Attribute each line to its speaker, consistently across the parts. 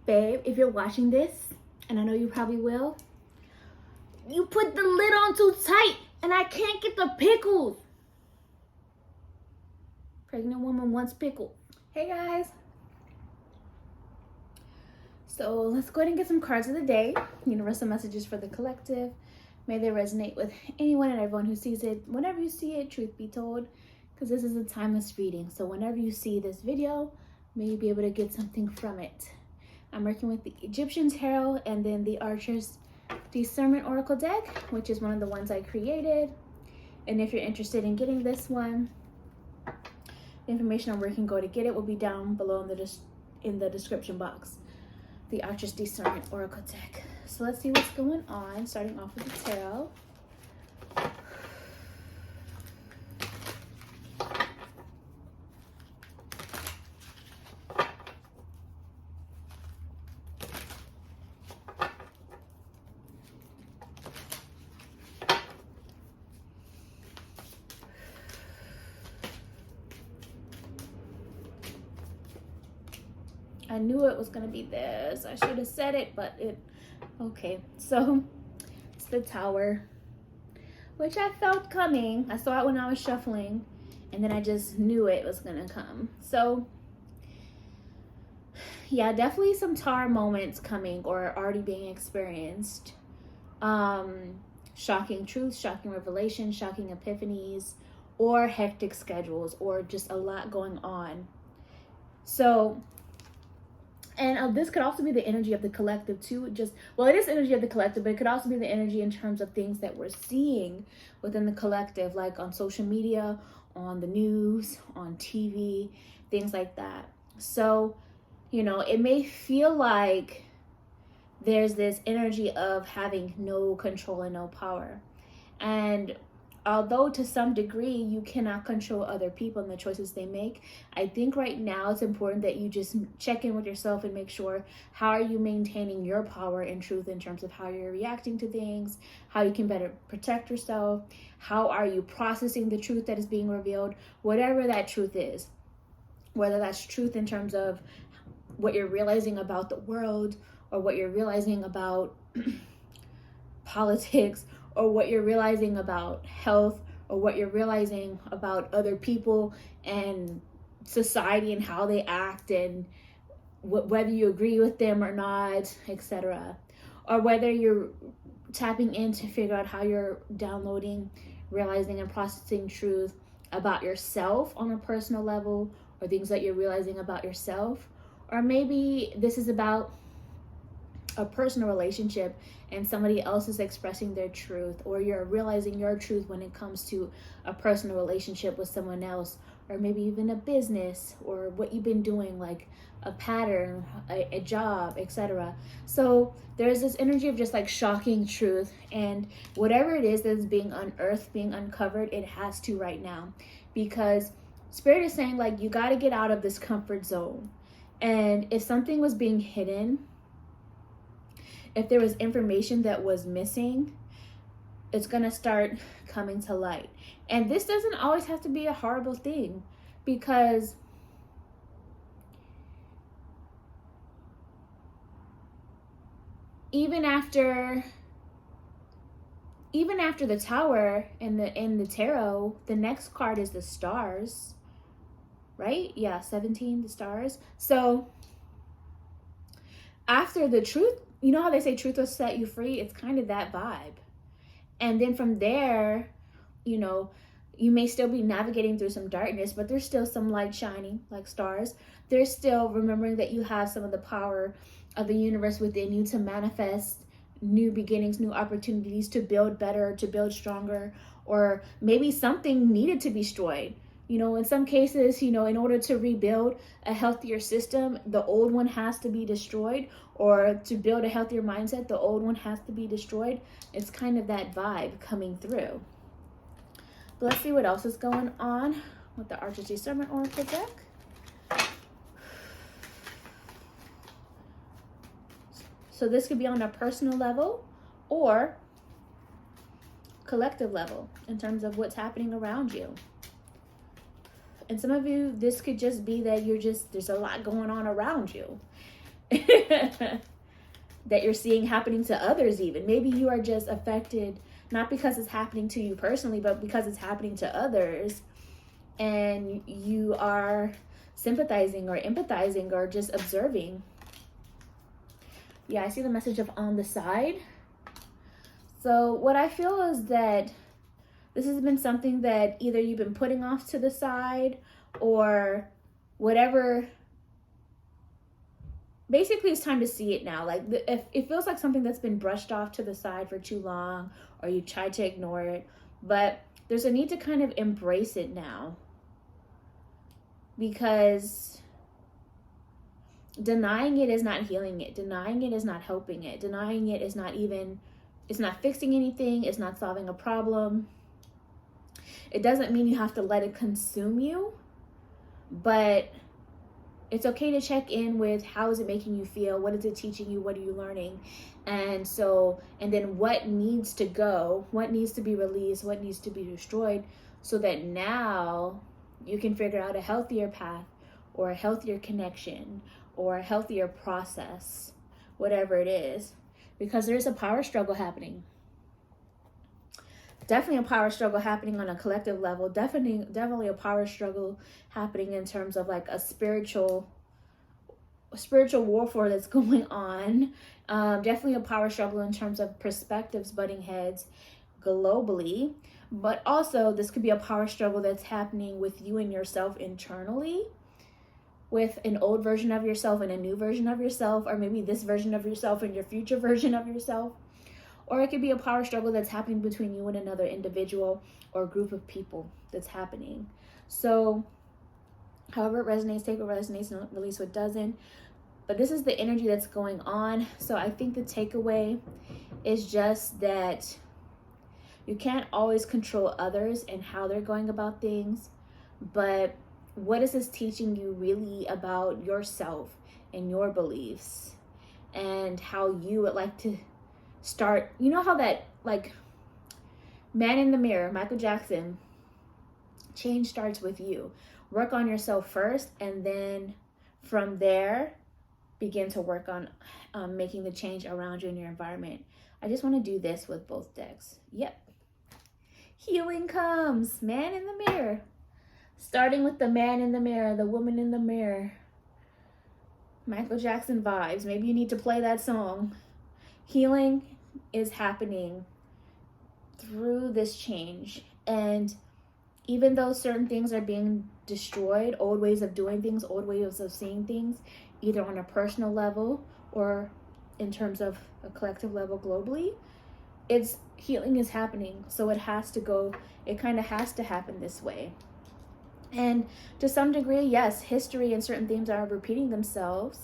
Speaker 1: Babe, if you're watching this, and I know you probably will, you put the lid on too tight and I can't get the pickles. Pregnant woman wants pickle. Hey guys. So let's go ahead and get some cards of the day. Universal messages for the collective. May they resonate with anyone and everyone who sees it. Whenever you see it, truth be told, because this is a timeless reading. So whenever you see this video, may you be able to get something from it. I'm working with the Egyptian Tarot and then the Archer's Discernment Oracle deck, which is one of the ones I created. And if you're interested in getting this one, the information on where you can go to get it will be down below in the description box. The Archer's Discernment Oracle deck. So let's see what's going on, starting off with the tarot. I knew it was gonna be this. I should have said it, but okay. So it's the Tower, which I felt coming. I saw it when I was shuffling, and then I just knew it was gonna come. So yeah, definitely some Tower moments coming or already being experienced. Shocking truths, shocking revelations, shocking epiphanies, or hectic schedules, or just a lot going on. So, and this could also be the energy of the collective too. Well, it is energy of the collective, but it could also be the energy in terms of things that we're seeing within the collective, like on social media, on the news, on TV, things like that. So, it may feel like there's this energy of having no control and no power. And although to some degree you cannot control other people and the choices they make, I think right now it's important that you just check in with yourself and make sure, how are you maintaining your power and truth in terms of how you're reacting to things, how you can better protect yourself, how are you processing the truth that is being revealed, whatever that truth is, whether that's truth in terms of what you're realizing about the world, or what you're realizing about politics, or what you're realizing about health, or what you're realizing about other people and society and how they act, and whether you agree with them or not, etc. Or whether you're tapping in to figure out how you're downloading, realizing, and processing truth about yourself on a personal level, or things that you're realizing about yourself. Or maybe this is about a personal relationship and somebody else is expressing their truth, or you're realizing your truth when it comes to a personal relationship with someone else, or maybe even a business, or what you've been doing, like a pattern, a job, etc. So there's this energy of just like shocking truth, and whatever it is that's being unearthed, being uncovered, it has to right now, because Spirit is saying like you got to get out of this comfort zone. And if something was being hidden, if there was information that was missing, it's going to start coming to light. And this doesn't always have to be a horrible thing, because even after the Tower in the tarot, the next card is the Stars, right? Yeah, 17, the Stars. So after the truth, you know how they say truth will set you free? It's kind of that vibe. And then from there, you may still be navigating through some darkness, but there's still some light shining, like stars. There's still remembering that you have some of the power of the universe within you to manifest new beginnings, new opportunities, to build better, to build stronger, or maybe something needed to be destroyed. In some cases, in order to rebuild a healthier system, the old one has to be destroyed, or to build a healthier mindset, the old one has to be destroyed. It's kind of that vibe coming through. But let's see what else is going on with the Archer's Discernment Oracle deck. So this could be on a personal level or collective level in terms of what's happening around you. And some of you, this could just be that there's a lot going on around you. that you're seeing happening to others even. Maybe you are just affected, not because it's happening to you personally, but because it's happening to others. And you are sympathizing or empathizing or just observing. Yeah, I see the message of on the side. So what I feel is that this has been something that either you've been putting off to the side or whatever. Basically, it's time to see it now. Like, if it feels like something that's been brushed off to the side for too long, or you tried to ignore it, but there's a need to kind of embrace it now, because denying it is not healing it. Denying it is not helping it. Denying it is not even, it's not fixing anything. It's not solving a problem. It doesn't mean you have to let it consume you, but it's okay to check in with how is it making you feel? What is it teaching you? What are you learning? And then what needs to go? What needs to be released? What needs to be destroyed? So that now you can figure out a healthier path or a healthier connection or a healthier process, whatever it is. Because there's a power struggle happening. Definitely a power struggle happening on a collective level. Definitely a power struggle happening in terms of like a spiritual warfare that's going on. Definitely a power struggle in terms of perspectives butting heads globally. But also this could be a power struggle that's happening with you and yourself internally, with an old version of yourself and a new version of yourself, or maybe this version of yourself and your future version of yourself. Or it could be a power struggle that's happening between you and another individual or group of people that's happening. So however it resonates, take what resonates and release what doesn't. But this is the energy that's going on. So I think the takeaway is just that you can't always control others and how they're going about things. But what is this teaching you really about yourself and your beliefs and how you would like to start? You know how that, like, Man in the Mirror, Michael Jackson, change starts with you. Work on yourself first, and then from there begin to work on making the change around you in your environment. I just want to do this with both decks. Yep. Healing comes. Man in the mirror. Starting with the man in the mirror, the woman in the mirror. Michael Jackson vibes. Maybe you need to play that song. Healing is happening through this change. And even though certain things are being destroyed, old ways of doing things, old ways of seeing things, either on a personal level or in terms of a collective level globally, it's healing is happening. So it has to go, it kind of has to happen this way. And to some degree, yes, history and certain things are repeating themselves,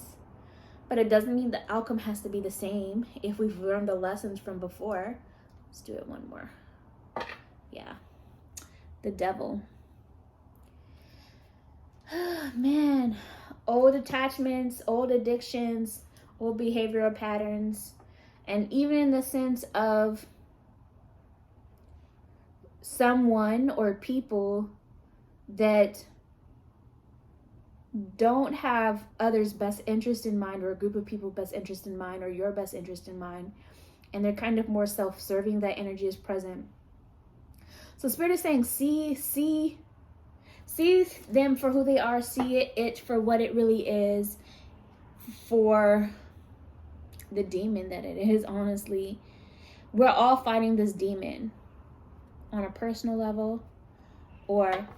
Speaker 1: but it doesn't mean the outcome has to be the same if we've learned the lessons from before. Let's do it one more. Yeah. The devil. Man, old attachments, old addictions, old behavioral patterns, and even in the sense of someone or people that don't have others' best interest in mind, or a group of people's best interest in mind, or your best interest in mind, and they're kind of more self-serving. That energy is present. So Spirit is saying, see them for who they are, see it for what it really is, for the demon that it is. Honestly, we're all fighting this demon on a personal level or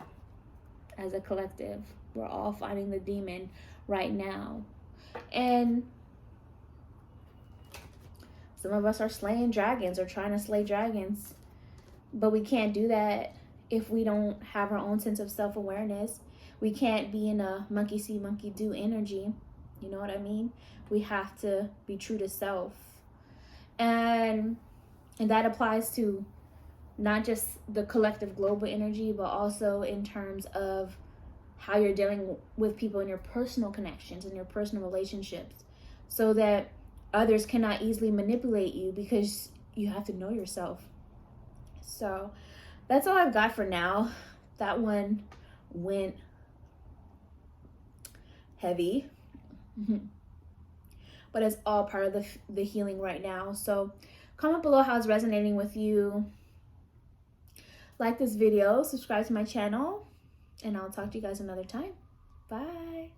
Speaker 1: as a collective. We're all fighting the demon right now. And some of us are slaying dragons or trying to slay dragons. But we can't do that if we don't have our own sense of self-awareness. We can't be in a monkey see, monkey do energy. You know what I mean? We have to be true to self. And that applies to not just the collective global energy, but also in terms of how you're dealing with people in your personal connections and your personal relationships, so that others cannot easily manipulate you, because you have to know yourself. So that's all I've got for now. That one went heavy. but it's all part of the healing right now. So comment below how it's resonating with you. Like this video, subscribe to my channel, and I'll talk to you guys another time. Bye.